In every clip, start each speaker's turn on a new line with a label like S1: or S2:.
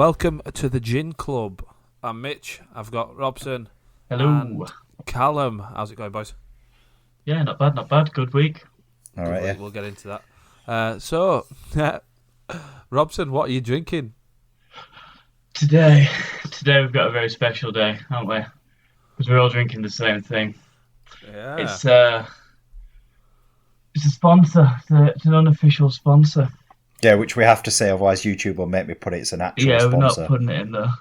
S1: Welcome to the Gin Club. I'm Mitch. I've got Robson.
S2: Hello.
S1: And Callum. How's it going, boys?
S2: Yeah, not bad, not bad. Good week.
S3: All right, yeah.
S1: We'll get into that. So, Robson, what are you drinking?
S2: Today we've got a very special day, haven't we? Because we're all drinking the same thing.
S1: Yeah.
S2: It's a sponsor. It's an unofficial sponsor.
S3: Yeah, which we have to say, otherwise YouTube will make me put it as an actual sponsor.
S2: We're not putting it in the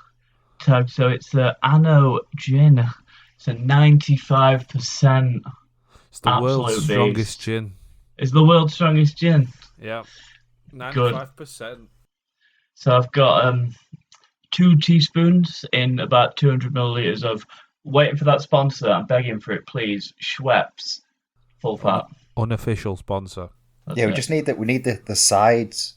S2: tag. So it's Anno Gin. It's a 95%.
S1: It's the world's
S2: absolute
S1: strongest
S2: beast.
S1: gin.
S2: It's the world's strongest gin.
S1: Yeah. 95%.
S2: So I've got 2 teaspoons in about 200 millilitres of, waiting for that sponsor, I'm begging for it, please, Schweppes, full fat.
S1: Unofficial sponsor.
S3: We just need that. We need the sides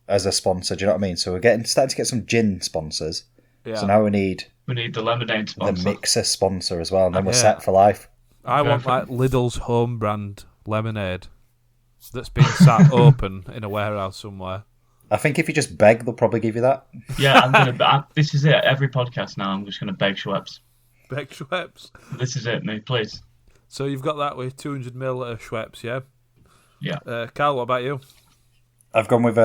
S3: as a sponsor. Do you know what I mean? So we're starting to get some gin sponsors.
S1: Yeah.
S3: So now we need
S2: the lemonade sponsor,
S3: the mixer sponsor as well, and then we're set for life.
S1: I want like Lidl's home brand lemonade that's been sat open in a warehouse somewhere.
S3: I think if you just beg, they'll probably give you that.
S2: Yeah, this is it. Every podcast now, I'm just gonna beg Schweppes.
S1: Beg Schweppes.
S2: This is it, mate. Please.
S1: So you've got that with 200 ml of Schweppes, yeah?
S2: Yeah.
S1: Carl, what about you?
S3: I've gone with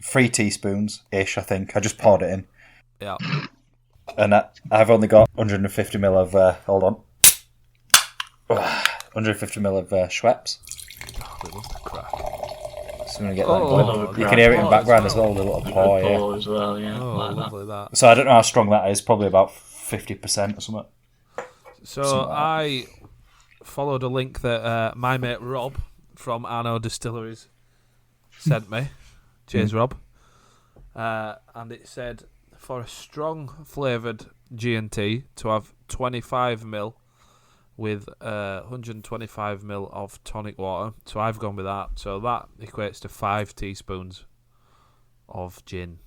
S3: 3 teaspoons-ish, I think. I just poured it in.
S1: Yeah.
S3: And I've only got 150 ml of... hold on. 150 ml of Schweppes.
S1: Oh, they love the crack.
S3: So I'm going to get that. You can hear it in the background as well, the little pour.
S2: Pour as well, yeah.
S1: Oh,
S2: like
S1: lovely that.
S3: So I don't know how strong that is. Probably about 50% or something.
S1: So I followed a link that my mate Rob from Arno Distilleries sent me. Cheers, Rob. And it said for a strong flavoured G&T to have 25 ml with 125 ml of tonic water. So I've gone with that. So that equates to 5 teaspoons of gin.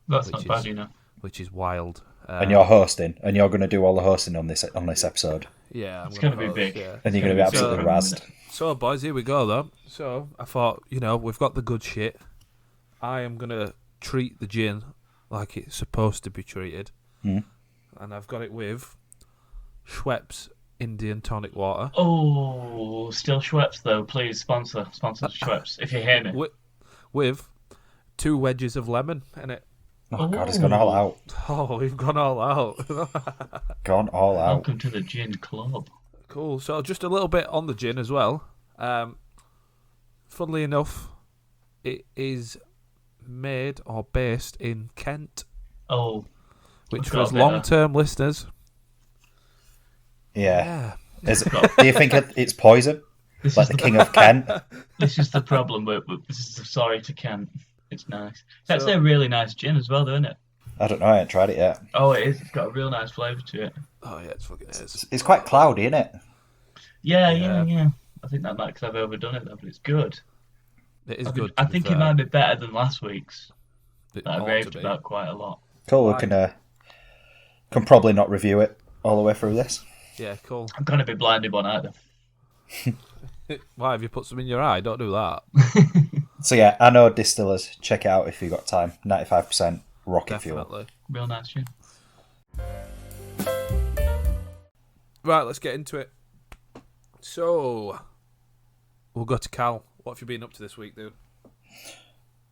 S2: That's not bad, you know.
S1: Which is wild.
S3: And you're hosting, and you're going to do all the hosting on this episode.
S1: Yeah,
S2: it's going to be big.
S1: Yeah.
S3: And you're going to be absolutely razzed.
S1: So, boys, here we go, though. So, I thought, we've got the good shit. I am going to treat the gin like it's supposed to be treated.
S3: Mm.
S1: And I've got it with Schweppes Indian tonic water.
S2: Oh, still Schweppes, though. Please, sponsor Schweppes, if you hear me.
S1: With 2 wedges of lemon in it.
S3: Oh, God, it's gone all out.
S1: Oh, we've gone all out.
S3: Gone all out.
S2: Welcome to the Gin Club.
S1: Cool. So just a little bit on the gin as well. Funnily enough, it is made or based in Kent.
S2: Oh.
S1: Which for us long-term listeners.
S3: Yeah. Do you think it's poison? Like the King of Kent?
S2: This is the problem. This is sorry to Kent. It's nice. That's a really nice gin as well, though, isn't it?
S3: I don't know. I ain't tried it yet.
S2: Oh, it is. It's got a real nice flavour to it.
S1: Oh, yeah, it's fucking is.
S3: It's quite cloudy, isn't it?
S2: Yeah. I think that might because I've overdone it, though, but it's good.
S1: It is good.
S2: I think it might be better than last week's. I raved about quite a lot.
S3: Cool. We can probably not review it all the way through this.
S1: Yeah, cool.
S2: I'm going to be blinded by either.
S1: Why have you put some in your eye? Don't do that.
S3: So yeah, Arno Distillers. Check it out if you got time. 95% rocket
S1: Definitely.
S3: fuel.
S2: Real nice gin.
S1: Right, let's get into it. So, we'll go to Cal. What have you been up to this week, dude?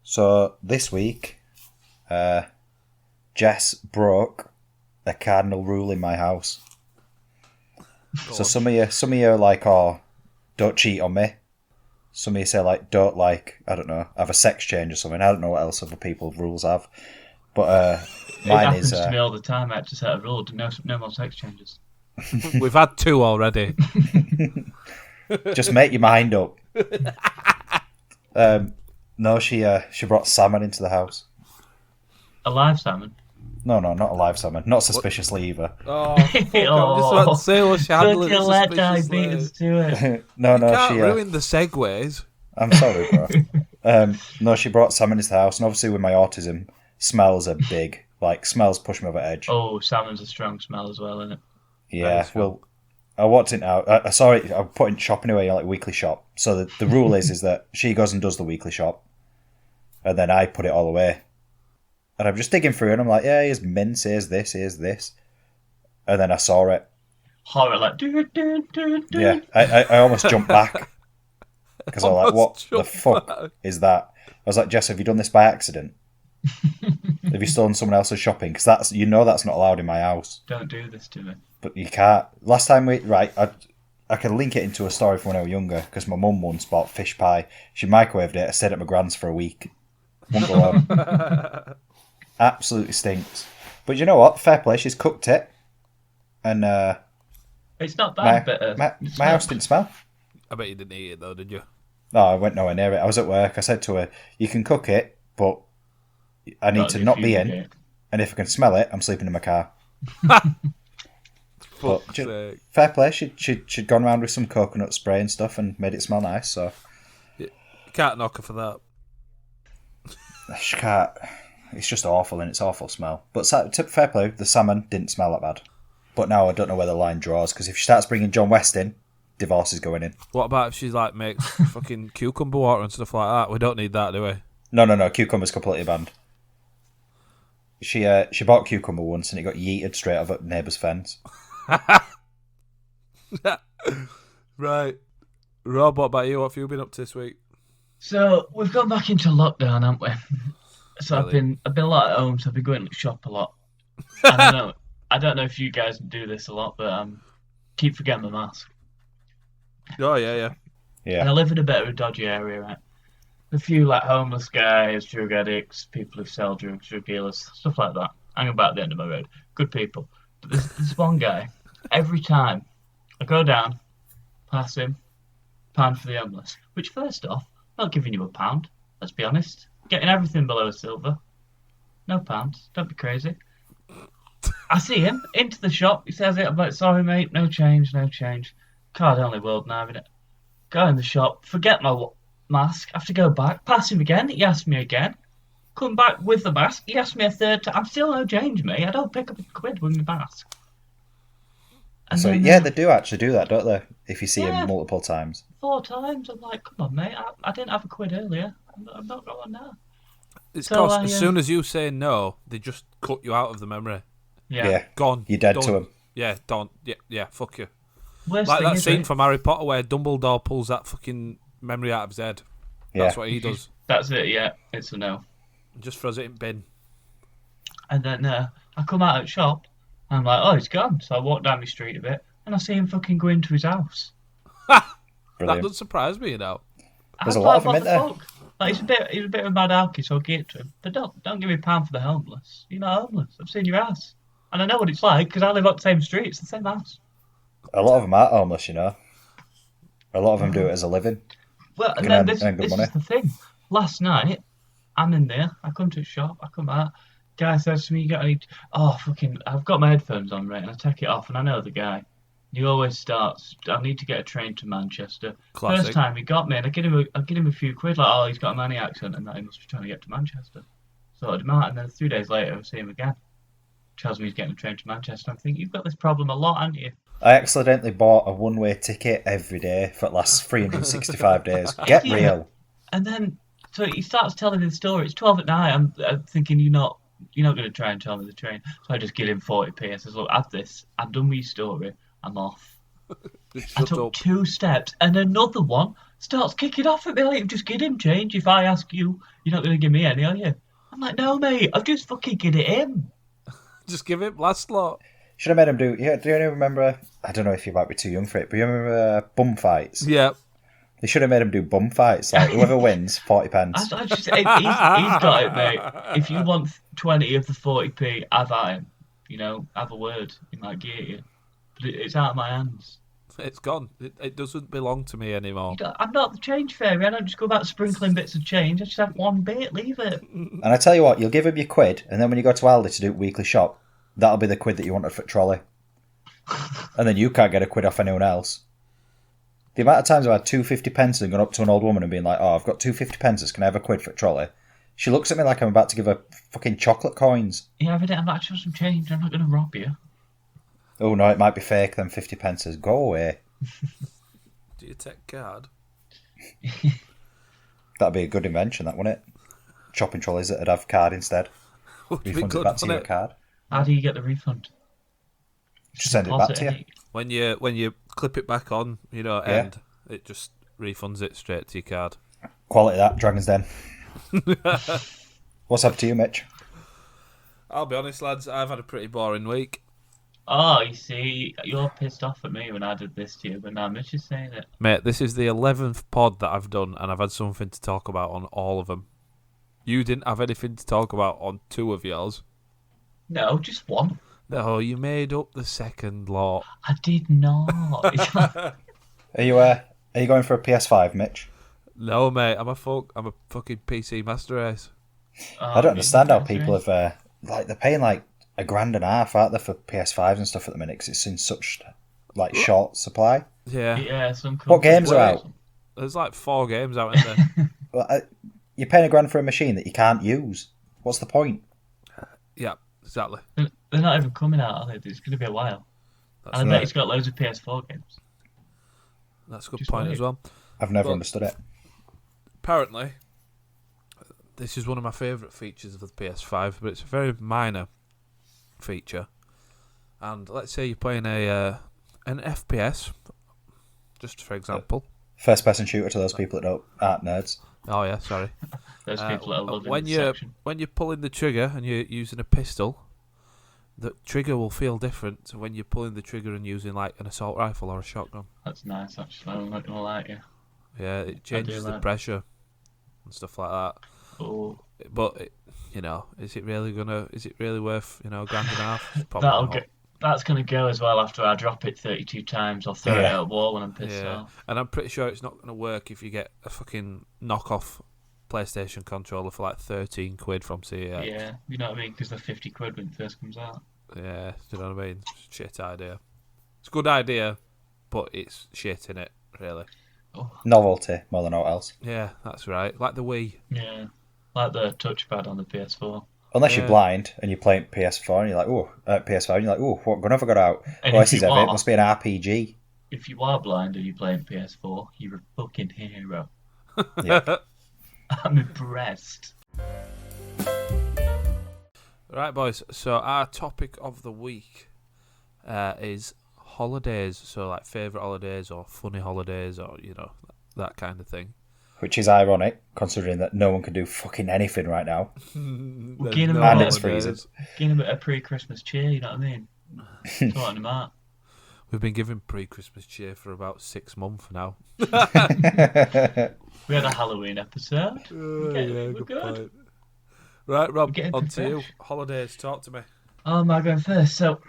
S3: So this week, Jess broke a cardinal rule in my house. So some of you are like, oh, don't cheat on me. Some of you say like, don't I don't know, have a sex change or something. I don't know what else other people's rules have. But mine is...
S2: It happens to me all the time. I had to set a rule to no more sex changes.
S1: We've had 2 already.
S3: Just make your mind up. No, she brought salmon into the house.
S2: A live salmon?
S3: No, not a live salmon. Not suspiciously either.
S1: Oh, fuck, I'm just about to say what she handled it
S2: let
S1: suspiciously.
S2: diabetes do it.
S3: No,
S1: You can't
S3: she...
S1: ruin the segues.
S3: I'm sorry, bro. No, she brought salmon into the house, and obviously with my autism, smells are big. Like, smells push me over the edge.
S2: Oh, salmon's a strong smell as well, isn't it?
S3: Yeah, well, I walked in out. I saw it. I put in shopping away, like weekly shop. So the rule is that she goes and does the weekly shop, and then I put it all away. And I'm just digging through, and I'm like, yeah, here's mince, here's this. And then I saw it.
S2: Horror, like,
S3: Yeah, I almost jumped back. Because I was like, what the fuck is that? I was like, Jess, have you done this by accident? Have you stolen someone else's shopping? Because that's not allowed in my house.
S2: Don't do this to me.
S3: But you can't. Last time I can link it into a story from when I was younger, because my mum once bought fish pie. She microwaved it. I stayed at my grand's for a week. Won't go home. Absolutely stinks. But you know what? Fair play. She's cooked it. And
S2: it's not bad,
S3: my house didn't smell.
S1: I bet you didn't eat it though, did you?
S3: No, I went nowhere near it. I was at work. I said to her, you can cook it, but I need to not be in. And if I can smell it, I'm sleeping in my car. But fair play. She'd gone around with some coconut spray and stuff and made it smell nice. So
S1: you can't knock her for that.
S3: She can't. It's just awful, and it's awful smell. But fair play, the salmon didn't smell that bad. But now I don't know where the line draws, because if she starts bringing John West in, divorce is going in.
S1: What about if she like makes fucking cucumber water and stuff like that? We don't need that, do we?
S3: No. Cucumber's completely banned. She bought cucumber once, and it got yeeted straight over a neighbour's fence.
S1: Right. Rob, what about you? What have you been up to this week?
S2: So we've gone back into lockdown, haven't we? So
S1: Really?
S2: I've been a lot at home, so I've been going to shop a lot. I don't know if you guys do this a lot, but keep forgetting my mask.
S1: Oh yeah.
S2: And I live in a bit of a dodgy area, right? A few like homeless guys, drug addicts, people who sell drugs, drug dealers, stuff like that. Hang about at the end of my road. Good people. But there's this one guy, every time I go down, pass him, pound for the homeless. Which, first off, not giving you a pound, let's be honest. Getting everything below a silver. No pounds, don't be crazy. I see him, into the shop, he says it, I'm like, sorry mate, no change. Card only world now, innit? Go in the shop, forget my mask, have to go back, pass him again, he asked me again. Come back with the mask, he asked me a third time, I'm still no change, mate, I don't pick up a quid with my mask. And
S3: So
S2: then,
S3: yeah, they do actually do that, don't they? If you see him multiple times.
S2: 4 times, I'm like, come on mate, I didn't have a quid earlier, I'm not going now.
S1: It's
S2: So
S1: because as soon as you say no, they just cut you out of the memory.
S3: Yeah.
S1: Gone.
S3: You're dead
S1: Done.
S3: to him.
S1: Yeah, don't. Yeah, fuck you.
S2: Worst
S1: Like
S2: thing
S1: that
S2: is,
S1: scene
S2: right,
S1: from Harry Potter where Dumbledore pulls that fucking memory out of his head. That's what he does.
S2: That's it, yeah, it's a no.
S1: Just throws it in bin.
S2: And then I come out of the shop, and I'm like, oh, he's gone. So I walk down the street a bit, and I see him fucking go into his house.
S1: That
S3: Brilliant.
S1: doesn't surprise me, you know.
S3: There's a
S2: I'm
S3: lot
S2: like,
S3: of them
S2: what
S3: in
S2: the
S3: there.
S2: fuck? Like, he's a bit of a mad alky, so I'll give it to him. But don't give me a pound for the homeless. You're not homeless. I've seen your house. And I know what it's like, because I live up the same street. It's the same house.
S3: A lot of them are homeless, you know. A lot of them do it as a living.
S2: Well, and
S3: Can
S2: then
S3: earn-
S2: this
S3: earn good money.
S2: is the thing. Last night, I'm in there. I come to the shop. I come out. Guy says to me, "You got any?" Oh, fucking! I've got my headphones on, right? And I take it off, and I know the guy. He always starts. I need to get a train to Manchester.
S1: Classic.
S2: First time he got me, and I get him a few quid. Like, oh, he's got a Manny accent, and that he must be trying to get to Manchester. Sorted him out, and then 3 days later, I see him again. Tells me he's getting a train to Manchester. I'm thinking, you've got this problem a lot, haven't you?
S3: I accidentally bought a one-way ticket every day for the last 365 days. Get
S2: Yeah.
S3: real.
S2: And then, so he starts telling me the story. It's 12 at night. I'm thinking, you're not going to try and tell me the train. So I just give him 40p. I says, look, have this. I'm done with your story. I'm off. I
S1: Shut
S2: took
S1: up.
S2: 2 steps, and another one starts kicking off at me. Like, just give him change. If I ask you, you're not going to give me any, are you? I'm like, no, mate. I've just fucking get it in.
S1: Just give it last lot.
S3: Should have made him do. Yeah, do you remember? I don't know if you might be too young for it, but you remember bum fights?
S1: Yeah.
S3: They should have made him do bum fights. Like whoever wins, 40 pence.
S2: He's got it, mate. If you want 20 of the 40p, have at him. You know, have a word. He might get you. But it's out of my hands.
S1: It's gone. It doesn't belong to me anymore.
S2: I'm not the change fairy. I don't just go about sprinkling bits of change. I just have one bit. Leave it.
S3: And I tell you what, you'll give him your quid, and then when you go to Aldi to do weekly shop, that'll be the quid that you wanted for trolley. And then you can't get a quid off anyone else. The amount of times I've had 250 pences and gone up to an old woman and been like, oh, I've got 250 pences, can I have a quid for a trolley? She looks at me like I'm about to give her fucking chocolate coins.
S2: Yeah, every day I'm actually some change. I'm not going to rob you.
S3: Oh no, it might be fake, them 50 pences. Go away.
S1: Do you take card?
S3: That'd be a good invention, that wouldn't it? Shopping trolleys that'd have card instead.
S1: Would be
S3: Refunds it
S1: good,
S3: back to your
S1: wouldn't it?
S3: card.
S2: How do you get the refund?
S3: Just send it
S2: Deposit
S3: back to you.
S2: it?
S1: When you clip it back on,
S3: Yeah.
S1: end, it just refunds it straight to your card.
S3: Quality that, Dragon's Den. What's up to you, Mitch?
S1: I'll be honest, lads, I've had a pretty boring week.
S2: Oh, you see, you're pissed off at me when I did this to you, but now Mitch is saying it.
S1: Mate, this is the 11th pod that I've done, and I've had something to talk about on all of them. You didn't have anything to talk about on 2 of yours.
S2: No, just one.
S1: No, you made up the second lot.
S2: I did not.
S3: Are you going for a PS5, Mitch?
S1: No, mate, I'm a fucking PC master race.
S3: I don't understand how people have they're paying like $1,500, aren't they, for PS5s and stuff at the minute? Because it's in such like short supply.
S1: Yeah.
S2: Yeah, some.
S3: What games are out?
S1: There's like 4 games out in there.
S3: Well, you're paying $1,000 for a machine that you can't use. What's the point?
S1: Yeah, exactly.
S2: They're not even coming out, are they? It's going to be a while.
S1: That's
S2: And I
S3: right.
S2: bet it's got loads of PS4 games.
S1: That's a good
S2: Just
S1: point
S2: wait.
S1: as well.
S3: I've never
S1: Well-
S3: understood it.
S1: Apparently, this is one of my favourite features of the PS5, but it's a very minor feature. And let's say you're playing an FPS, just for example.
S3: First person shooter to those people that aren't nerds.
S1: Oh yeah, sorry.
S2: Those people that are loving
S1: when
S2: this
S1: you're
S2: section.
S1: when you're pulling the trigger and you're using a pistol, the trigger will feel different to when you're pulling the trigger and using like an assault rifle or a shotgun.
S2: That's nice, actually. I'm not going to lie to you.
S1: Yeah, it changes the
S2: like-
S1: pressure and stuff like that.
S2: Oh,
S1: But is it really worth $1,500? Probably not.
S2: that's going to go as well after I drop it 32 times or throw it
S3: Yeah.
S2: at a wall when I'm pissed
S1: Yeah,
S2: off.
S1: and I'm pretty sure it's not going to work if you get a fucking knockoff PlayStation controller for like 13 quid from CEX.
S2: Yeah, you know what I mean? Because they're 50 quid when it first comes out.
S1: Yeah, do you know what I mean? Shit idea. It's a good idea, but it's shit in it, really.
S3: Novelty more than all else.
S1: Yeah, that's right. Like the Wii.
S2: Yeah, like the touchpad on the PS4.
S3: Unless
S1: Yeah.
S3: you're blind and you're playing PS4 and you're like, PS5 and you're like, what gun have I got out?
S2: And
S3: Oh,
S2: if
S3: this is
S2: you
S3: heavy. It
S2: are-
S3: must be an RPG.
S2: If you are blind and you're playing PS4, you're a fucking hero.
S3: Yeah.
S2: I'm impressed.
S1: Right, boys. So our topic of the week is holidays. So like favourite holidays or funny holidays or, that kind of thing.
S3: Which is ironic, considering that no one can do fucking anything right now.
S1: There's
S2: getting
S1: no
S2: them
S3: And it's
S1: holidays.
S3: freezing.
S2: Getting a bit of pre-Christmas cheer, you know what I mean? Sorting them out.
S1: We've been giving pre-Christmas cheer for about 6 months now.
S2: We had a Halloween episode. We're good.
S1: point. Right, Rob,
S2: getting
S1: on to you.
S2: fresh.
S1: Holidays, talk to me.
S2: Oh, am I going first? So,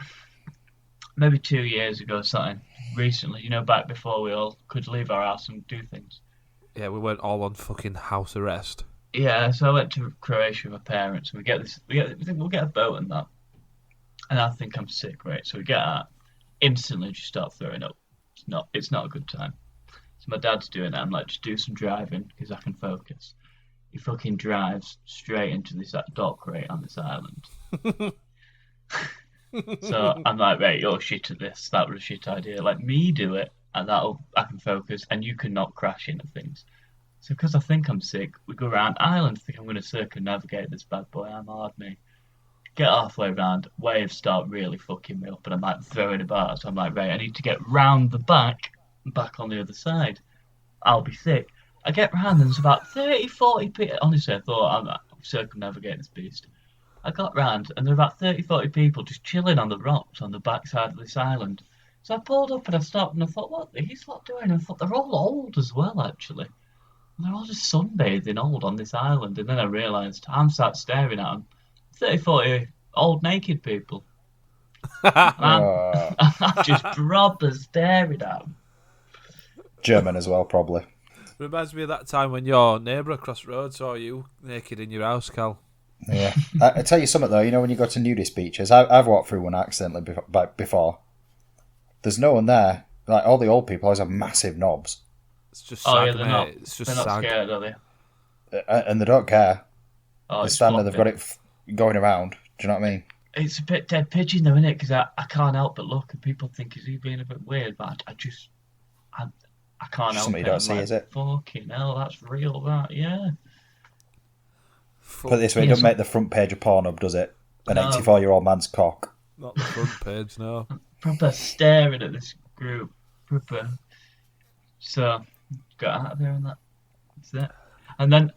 S2: maybe 2 years ago, something. Recently, back before we all could leave our house and do things.
S1: Yeah, we weren't all on fucking house arrest.
S2: Yeah, so I went to Croatia with my parents, and we think we'll get a boat and that. And I think I'm sick, right? So we get out, instantly just start throwing up. It's not a good time. So my dad's doing it. I'm like, just do some driving because I can focus. He fucking drives straight into this dock right on this island. So I'm like, right, you're shit at this. That was a shit idea. Let me do it, and I can focus, and you can not crash into things. So because I think I'm sick, we go around island. Think I'm going to circumnavigate this bad boy. I'm hard, me. Get halfway around, waves start really fucking me up, and I'm like throwing about. So I'm like, right, I need to get round the back on the other side. I'll be sick. I get round, and there's about 30, 40 people. Honestly, I thought I'm circumnavigating this beast. I got round, and there were about 30, 40 people just chilling on the rocks on the backside of this island. So I pulled up and I stopped and I thought, what are these lot doing? And I thought, they're all old as well, actually. And they're all just sunbathing old on this island. And then I realised I'm sat staring at them. 30, 40 old naked people. And
S3: Oh,
S2: I'm just proper staring at them.
S3: German as well, probably.
S1: Reminds me of that time when your neighbour across the road saw you naked in your house, Cal.
S3: Yeah. I tell you something, though. When you go to nudist beaches, I've walked through one accidentally before. There's no one there. Like, all the old people always have massive knobs.
S1: It's just
S2: Oh,
S1: sag,
S2: yeah, they're
S1: mate.
S2: not,
S1: It's just
S2: they're not
S1: sag.
S2: scared, are they?
S3: And they don't care.
S2: Oh,
S3: They
S2: it's
S3: stand there, they've got
S2: floppy.
S3: it going around. Do you know what I mean?
S2: It's a bit dead pigeon, though, isn't it? Because I can't help but look, and people think, is he being a bit weird? But I can't help
S3: Something
S2: it.
S3: you don't
S2: I'm
S3: see,
S2: like,
S3: is it?
S2: Fucking hell, that's real, that, yeah.
S3: Put it this way, it doesn't make the front page of Pornhub, does it? An
S2: No.
S3: 84-year-old man's cock.
S1: Not the front page, no.
S2: Proper staring at this group. Proper. So, got out of there and that. That's it. And then.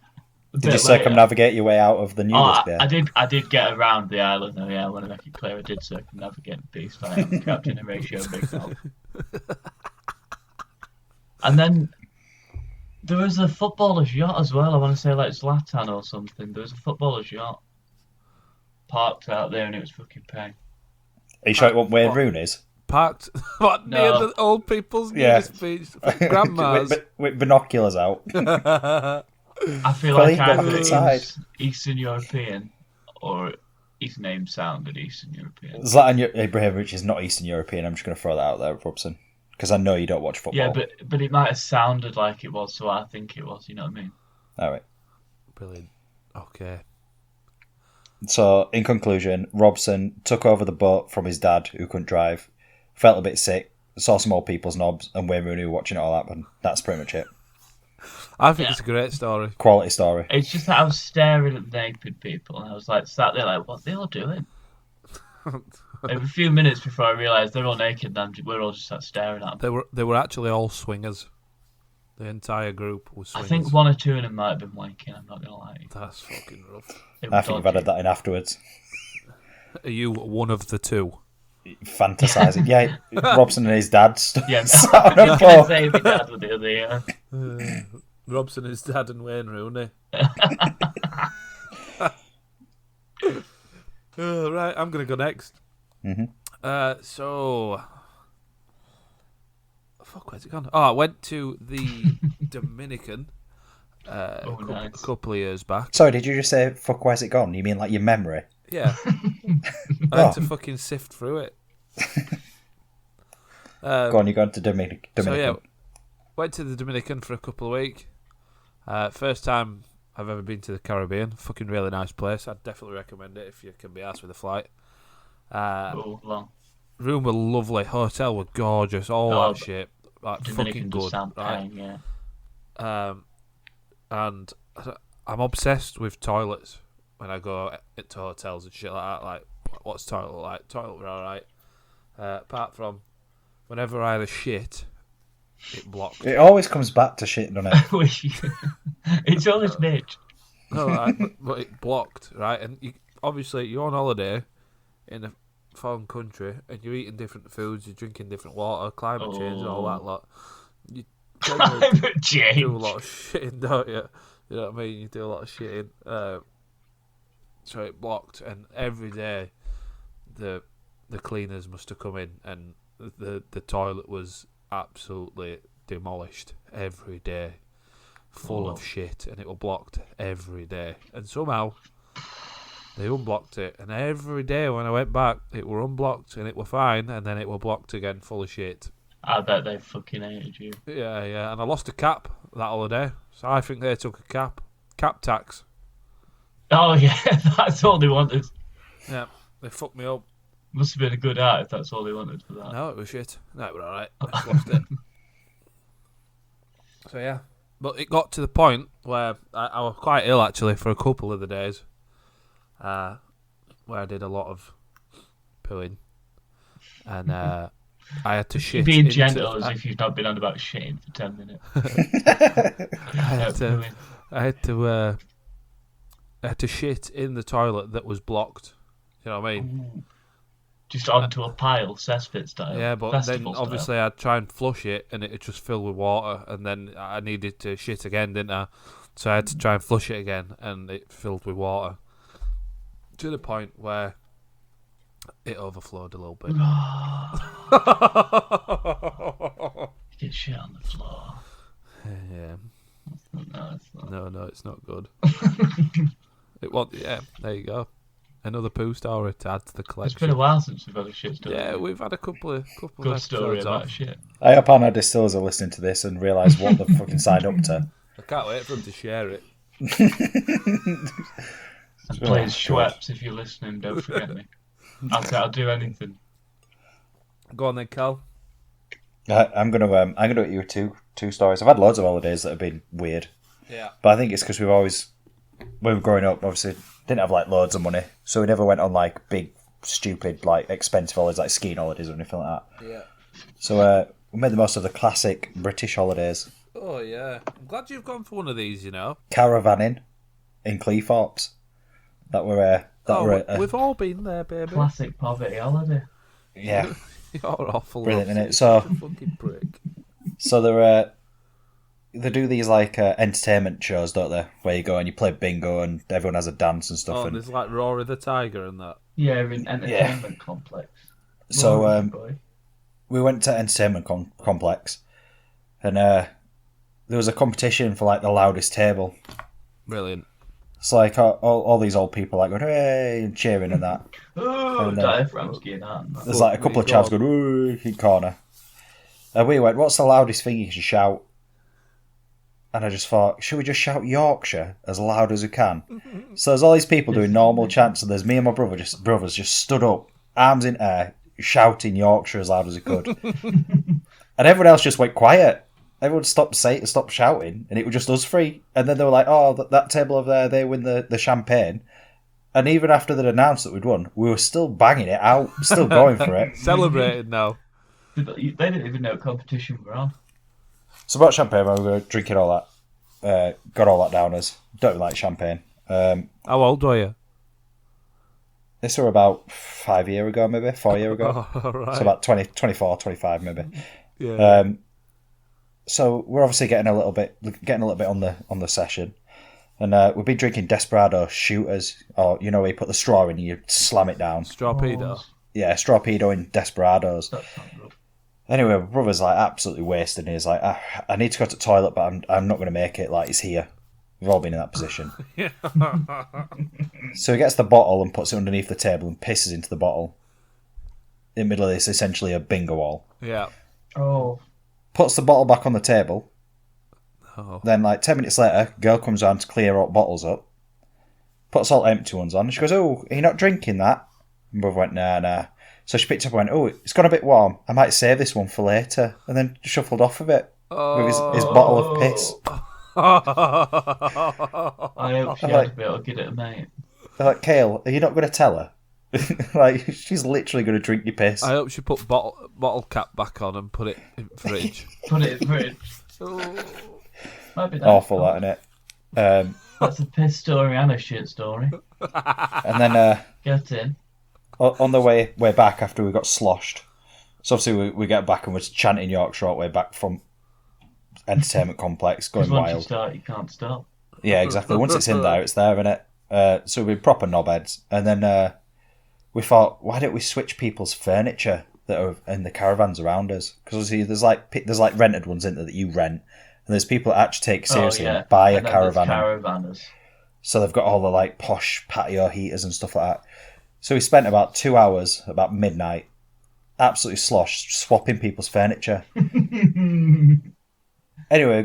S2: a
S3: Did
S2: bit
S3: you
S2: later-
S3: circumnavigate your way out of the nudist bit?
S2: I did get around the island though, yeah, I want to make it clear I did circumnavigate the beast. I am Captain Horatio Big Dog. And then there was a footballer's yacht as well, I want to say like Zlatan or something. There was a footballer's yacht parked out there and it was fucking pain.
S3: Are you sure it wasn't Wayne
S1: What?
S3: Rooney's?
S1: Parked what, near
S2: No.
S1: the old people's
S3: Yeah.
S1: nudist beach? Grandma's.
S3: with binoculars out.
S2: I feel
S3: Well,
S2: like
S3: he got
S2: either it
S3: outside.
S2: was Eastern European or his name sounded Eastern European.
S3: Zlatan Ibrahimovic is not Eastern European. I'm just going to throw that out there, Robson, because I know you don't watch football.
S2: Yeah, but it might have sounded like it was, so I think it was, you know what I mean?
S3: All right.
S1: Brilliant. Okay.
S3: So, in conclusion, Robson took over the boat from his dad, who couldn't drive, felt a bit sick, saw some old people's knobs, and Wayne Rooney watching it all happen. That's pretty much it.
S1: I think
S2: Yeah.
S1: it's a great story.
S3: Quality story.
S2: It's just that I was staring at naked people and I was like sat there like, what are they all doing? Like, a few minutes before I realised they're all naked and we're all just sat staring at them.
S1: They were actually all swingers. The entire group was
S2: I
S1: swingers.
S2: think one or two of them might have been wanking, I'm not going to lie.
S1: That's fucking rough.
S2: They
S3: I
S2: were
S3: think you've
S2: dodgy.
S3: added that in afterwards.
S1: Are you one of the two?
S3: Fantasizing. Yeah, Robson and his dad
S2: Yeah,
S3: sat on
S2: I
S3: a
S2: was going to
S3: boat.
S2: say my dad with the other, yeah.
S1: Robson, his dad, and Wayne Rooney. Right, I'm going to go next.
S3: Mhm.
S1: So, fuck, where's it gone? Oh, I went to the Dominican
S2: Oh, nice.
S1: a couple of years back.
S3: Sorry, did you just say, fuck, where's it gone? You mean like your memory?
S1: Yeah. I
S3: Oh.
S1: had to fucking sift through it.
S3: Go on, you're going to Dominican.
S1: So, yeah, went to the Dominican for a couple of weeks. First time I've ever been to the Caribbean. Fucking really nice place. I'd definitely recommend it if you can be asked with a flight.
S2: Oh, long.
S1: Room were lovely. Hotel were gorgeous. All
S2: Oh,
S1: that shit. Like,
S2: Dominican
S1: fucking
S2: does
S1: good.
S2: sound
S1: Right?
S2: pain, yeah.
S1: And I'm obsessed with toilets when I go into hotels and shit like that. Like, what's toilet like? Toilet were alright. Apart from whenever I had a shit, it blocked.
S3: It always comes back to shit, doesn't it?
S2: It's always bitch.
S1: No, right, but it blocked, right? And obviously you're on holiday in a foreign country and you're eating different foods, you're drinking different water, climate change and all that lot. You generally
S2: Climate change.
S1: do a lot of shitting, don't you? You know what I mean? You do a lot of shitting. So it blocked, and every day the cleaners must have come in, and the toilet was absolutely demolished every day, full of shit, and it was blocked every day. And somehow they unblocked it, and every day when I went back, it were unblocked, and it were fine, and then it were blocked again, full of shit.
S2: I bet they fucking hated you.
S1: Yeah, and I lost a cap that holiday, so I think they took a cap tax.
S2: Oh yeah, that's all they wanted.
S1: Yeah, they fucked me up.
S2: Must have been a good art if that's all they wanted for that.
S1: No, it was shit. No, it was alright. I just lost it. So yeah, but it got to the point where I was quite ill actually for a couple of the days, where I did a lot of pooing, and I had to shit.
S2: Being
S1: into-
S2: gentle as if you've not been on about shitting for 10 minutes.
S1: I had to shit in the toilet that was blocked. You know what I mean?
S2: Just onto a pile, cesspit style.
S1: Yeah, but
S2: Festival
S1: then obviously I'd try and flush it and it just filled with water, and then I needed to shit again, didn't I? So I had to try and flush it again, and it filled with water to the point where it overflowed a little bit.
S2: style. Get shit on the floor.
S1: Yeah,
S2: No, it's not.
S1: no, it's not good. It was, yeah. There you go. Another poo story to add to the
S2: It's
S1: collection.
S2: been a while since we've had a shit story.
S1: Yeah, we've had a couple of
S2: Good story
S1: episodes
S2: about
S1: off.
S2: shit.
S3: I hope our distillers are listening to this and realise what they've fucking signed up to.
S1: I can't wait for them to share it.
S2: And please, Schweppes, if you're listening, don't forget me. I'll do anything.
S1: Go on then, Cal.
S3: I'm gonna hit you with two stories. I've had loads of holidays that have been weird,
S1: Yeah.
S3: but I think it's because we've always when we were growing up, obviously didn't have like loads of money, so we never went on like big, stupid, like expensive holidays like skiing holidays or anything like that.
S1: Yeah.
S3: So we made the most of the classic British holidays.
S1: Oh yeah. I'm glad you've gone for one of these. You know.
S3: Caravanning in Cleethorpes.
S1: We've all been there, baby.
S2: Classic poverty holiday.
S3: Yeah,
S1: You're awful.
S3: brilliant,
S1: Ross.
S3: innit? So
S1: Fucking prick.
S3: so they do these like entertainment shows, don't they? Where you go and you play bingo and everyone has a dance and stuff.
S1: Oh,
S3: and
S1: there's like Rory the Tiger and that.
S2: Yeah, in entertainment complex.
S3: so
S2: Rory, boy.
S3: we went to entertainment complex, and there was a competition for like the loudest table.
S1: Brilliant.
S3: It's like all these old people like going hey and cheering and that.
S2: Oh,
S3: And,
S2: diaphragm's getting out.
S3: There's like a couple of chavs going ooh in corner. And we went, what's the loudest thing you can shout? And I just thought, should we just shout Yorkshire as loud as we can? So there's all these people doing normal chants, and there's me and my brothers just stood up, arms in air, shouting Yorkshire as loud as we could. And everyone else just went quiet. Everyone stopped shouting, and it was just us three. And then they were like, oh, that table over there, they win the champagne. And even after they'd announced that we'd won, we were still banging it out, still going for it.
S1: Celebrating now.
S2: They didn't even know what competition we're on.
S3: So about champagne, we were drinking all that, got all that down as don't even like champagne.
S1: How old were you?
S3: This were about 5 years ago, maybe 4 years ago.
S1: Oh, right.
S3: So about 24, 25 maybe.
S1: Yeah.
S3: So we're obviously getting a little bit on the session, and we've been drinking Desperado shooters, or you know where you put the straw in and you slam it down.
S1: Strawpedo.
S3: Yeah, Strawpedo in Desperados.
S2: That's not good.
S3: Anyway, my brother's like absolutely wasted, and he's like, I need to go to the toilet, but I'm not going to make it. Like he's here. We've all been in that position.
S1: Yeah.
S3: So he gets the bottle and puts it underneath the table and pisses into the bottle. In the middle of this, essentially a bingo wall.
S1: Yeah.
S2: Oh,
S3: Puts the bottle back on the table.
S1: Oh.
S3: Then, like 10 minutes later, girl comes around to clear all bottles up. Puts all empty ones on. She goes, "Oh, are you not drinking that?" And brother went, "Nah." So she picked up and went, "Oh, it's gone a bit warm. I might save this one for later." And then shuffled off of it with his bottle of piss.
S2: I hope she had to be able to get it, mate.
S3: They're like, "Kale, are you not going to tell her?" Like, she's literally going to drink your piss.
S1: I hope she put bottle cap back on and put it in fridge.
S2: Put it in fridge.
S1: Oh.
S2: Might be that.
S3: Awful, that, innit?
S2: That's a piss story and a shit story.
S3: And then
S2: Get in.
S3: on the way back after we got sloshed, so obviously we get back and we're chanting Yorkshire all the way back from entertainment complex, going
S2: Because once you
S3: wild.
S2: start, you can't stop.
S3: Yeah, exactly. Once it's in there, it's there, innit? So we're proper knobheads. And then we thought, why don't we switch people's furniture that are in the caravans around us? Because there's like rented ones in there that you rent, and there's people that actually take it seriously and buy a
S2: And then there's
S3: caravan.
S2: caravanners.
S3: So they've got all the like posh patio heaters and stuff like that. So we spent about 2 hours, about midnight, absolutely sloshed, swapping people's furniture. Anyway,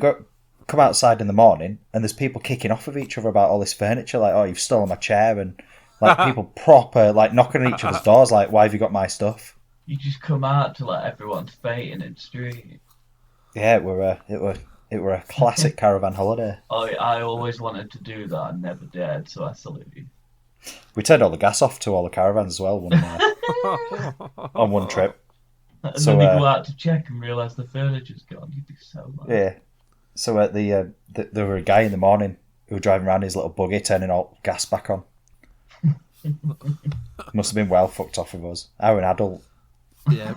S3: come outside in the morning, and there's people kicking off with each other about all this furniture, like, "Oh, you've stolen my chair," and like people proper like knocking on each other's doors, like, "Why have you got my stuff?"
S2: You just come out to like everyone's fainting in the street.
S3: Yeah, it were a classic caravan holiday.
S2: I always wanted to do that and never dared, so I salute you.
S3: We turned all the gas off to all the caravans as well on one trip.
S2: And
S3: So,
S2: then you go out to check and realise the furniture's gone. You'd be so mad.
S3: Yeah. So at there were a guy in the morning who was driving around his little buggy, turning all gas back on. Must have been well fucked off of us. I was an adult.
S1: Yeah.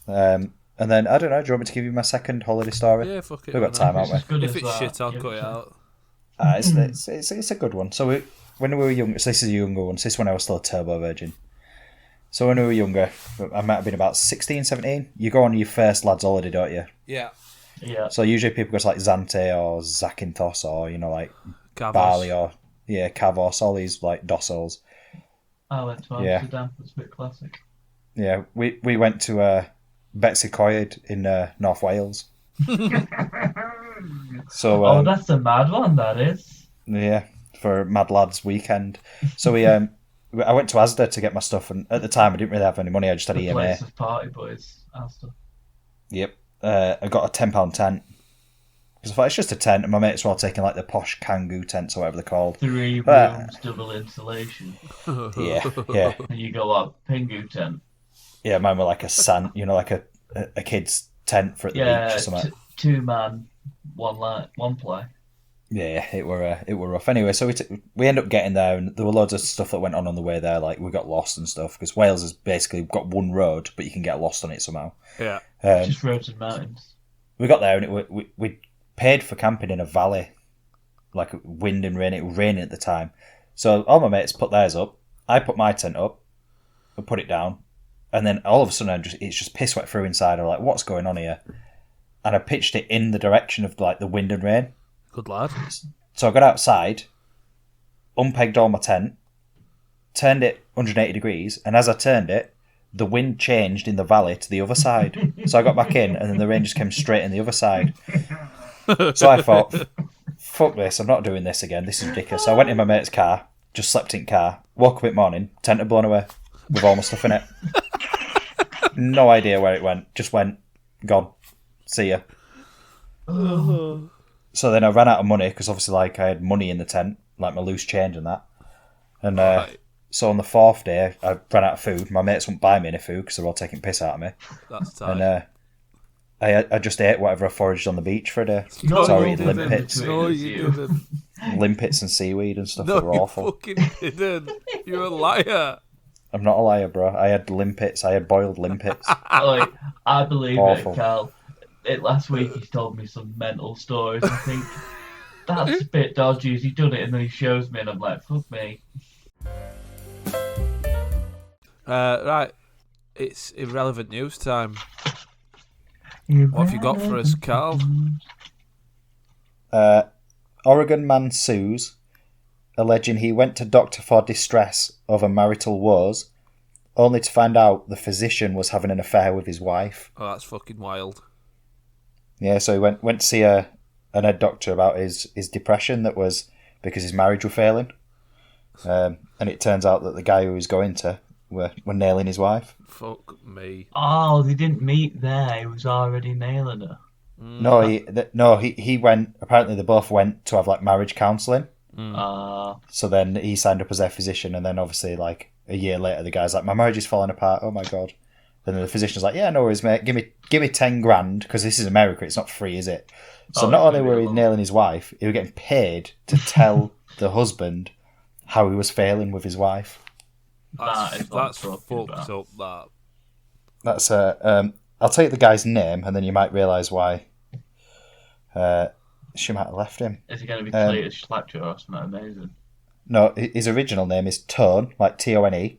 S3: And then I don't know. Do you want me to give you my second holiday story?
S1: Yeah, fuck it.
S3: We've got time,
S2: It's
S3: haven't
S2: as good
S1: If
S2: as
S1: it's
S2: that.
S1: shit, I'll
S2: Give
S1: cut
S2: it
S1: it
S2: a-
S1: out.
S3: It's a good one. So when we were young, so this is a younger one. So this is when I was still a turbo virgin. So when we were younger, I might have been about 16, 17. You go on your first lads holiday, don't you?
S1: Yeah.
S2: Yeah.
S3: So usually people go to like Zante or Zakynthos or like
S1: Cavos.
S3: Bali or Kavos, all these like Dossels.
S2: I went to
S3: Yeah.
S2: Amsterdam. It's a bit classic.
S3: Yeah, we went to Betsy Coed in North Wales. So
S2: Oh, that's a mad one, that is.
S3: yeah, for Mad Lads weekend. So I went to Asda to get my stuff, and at the time I didn't really have any money. I just had
S2: The
S3: EMA.
S2: place of party boys. Asda.
S3: Yep. I got a £10 tent. Because I thought it's just a tent, and my mates were all taking like the posh Kangoo tents or whatever they're called.
S2: 3
S3: But-
S2: rooms, double insulation.
S3: Yeah.
S2: And you go up, Pingu tent.
S3: Yeah, mine were like a sand, like a kid's tent for at the beach
S2: Yeah,
S3: or something.
S2: 2 man, one play.
S3: Yeah, it were rough. Anyway, so we end up getting there, and there were loads of stuff that went on the way there. Like we got lost and stuff because Wales has basically got one road, but you can get lost on it somehow.
S1: Yeah.
S2: Just roads and mountains.
S3: We got there, and we paid for camping in a valley, like wind and rain. It was raining at the time, so all my mates put theirs up. I put my tent up, and put it down, and then all of a sudden it's just piss wet through inside. I'm like, what's going on here? And I pitched it in the direction of like the wind and rain.
S1: Good lad.
S3: So I got outside, unpegged all my tent, turned it 180 degrees, and as I turned it, the wind changed in the valley to the other side. So I got back in, and then the rain just came straight in the other side. So I thought, fuck this, I'm not doing this again, this is ridiculous. So I went in my mate's car, just slept in car, woke up in the morning, tent had blown away, with all my stuff in it. No idea where it went, just went, gone, see ya. So then I ran out of money because obviously, like, I had money in the tent, like my loose change and that. And
S1: Right.
S3: so on the 4th day, I ran out of food. My mates wouldn't buy me any food because they're all taking piss out of me.
S1: That's tight.
S3: And I just ate whatever I foraged on the beach for a day.
S1: No,
S3: So I
S1: you
S3: ate
S1: didn't.
S3: limpets,
S1: No, you didn't.
S3: limpets and seaweed and stuff
S1: No,
S3: that were
S1: you
S3: awful.
S1: fucking didn't. You're a liar.
S3: I'm not a liar, bro. I had limpets. I had boiled limpets.
S2: Like, I believe
S3: Awful.
S2: it, Carl. Last week he told me some mental stories. I think that's a bit dodgy. He's done it and then he shows me and I'm like, fuck me.
S1: Right. It's irrelevant news time. What have you got for us, Carl?
S3: Oregon man sues, alleging he went to doctor for distress over marital woes, only to find out the physician was having an affair with his wife.
S1: Oh, that's fucking wild.
S3: Yeah, so he went to see an head doctor about his depression that was because his marriage were failing. And it turns out that the guy who he was going to were nailing his wife.
S1: Fuck me.
S2: Oh, they didn't meet there. He was already nailing her.
S3: No, he went. Apparently, they both went to have like marriage counselling. So then he signed up as their physician, and then obviously like a year later, the guy's like, "My marriage is falling apart. Oh my god." Then the physician's like, "Yeah, no worries, mate. Give me 10 grand because this is America. It's not free, is it?" So
S2: Oh,
S3: not
S2: it's
S3: only
S2: gonna be
S3: were
S2: a
S3: he
S2: lot.
S3: nailing his wife, he was getting paid to tell the husband how he was failing with his wife.
S1: That's
S2: That is what I'm
S1: fucked
S2: talking about.
S1: up, that.
S3: That's I'll tell you the guy's name, and then you might realise why. She might have left him.
S2: Is he going to be Cletus Slackjaw or something amazing?
S3: No, his original name is Tone, like Tone.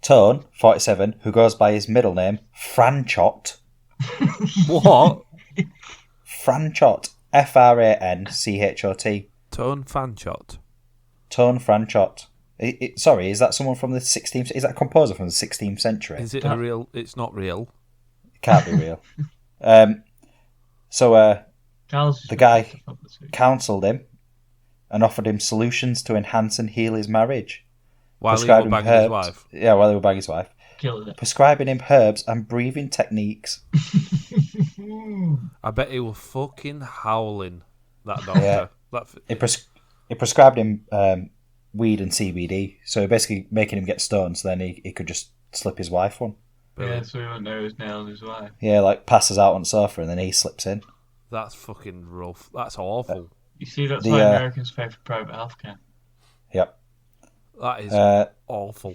S3: Tone, 47, who goes by his middle name, Franchot.
S1: What?
S3: Franchot. Franchot.
S1: Tone Fanchot.
S3: Tone Franchot. Sorry, is that someone from the 16th? Is that a composer from the 16th century?
S1: Is it a real? It's not real.
S3: It can't be real. So
S2: Charles
S3: the guy counselled him and offered him solutions to enhance and heal his marriage.
S1: While he
S3: Prescribed
S1: was
S3: him
S1: bagging his
S3: herbs.
S1: wife.
S3: Yeah, while he was bagging his wife.
S2: Killing it.
S3: Prescribing him herbs and breathing techniques.
S1: I bet he was fucking howling, that doctor.
S3: Yeah.
S1: That
S3: He prescribed him weed and CBD, so basically making him get stoned, so then he could just slip his wife one.
S2: Yeah,
S1: brilliant.
S2: so he wouldn't know he was nailing his wife.
S3: Yeah, like passes out on the sofa and then he slips in.
S1: That's fucking rough. That's awful.
S2: You see, that's
S3: The,
S2: why Americans pay for private healthcare.
S3: Yep.
S1: That is awful.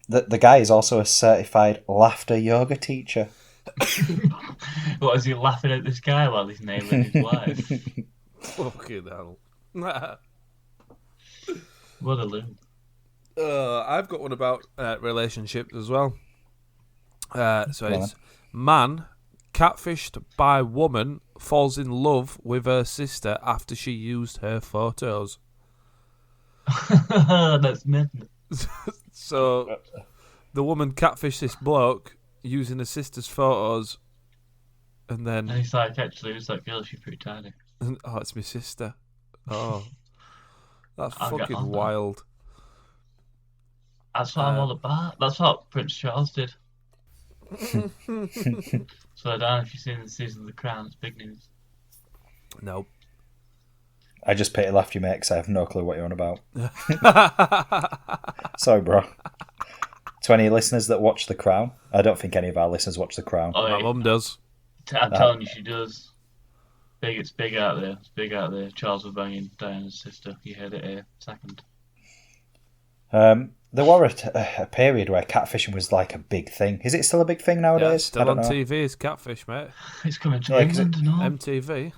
S3: The guy is also a certified laughter yoga teacher.
S2: What, is he laughing at this guy while he's nailing his wife?
S1: Fucking hell.
S2: What a loon.
S1: I've got one about relationships as well. So
S3: Go on
S1: it's man catfished by woman falls in love with her sister after she used her photos.
S2: That's midnight.
S1: So the woman catfished this bloke using her sister's photos, and
S2: And
S1: then
S2: he's like, actually, it was that girl, she's pretty tiny.
S1: oh, it's my sister. Oh, that's
S2: I'll get
S1: fucking
S2: on that.
S1: wild.
S2: That's what I'm all about. That's what Prince Charles did. So I don't know if you've seen the season of The Crown, it's big news.
S1: Nope.
S3: I just pity laughed you, mate, because I have no clue what you're on about. Sorry, bro. To any listeners that watch The Crown, I don't think any of our listeners watch The Crown.
S2: Oh,
S1: My mum does.
S2: I'm telling you, she does. It's big out there. It's big out there. Charles was banging Diana's sister. You heard it here. Second.
S3: There was a period where catfishing was like a big thing. Is it still a big thing
S1: Yeah,
S3: nowadays?
S1: it's still on TV. It's catfish, mate.
S2: It's coming to
S3: Yeah, 'cause
S2: England and all.
S1: MTV.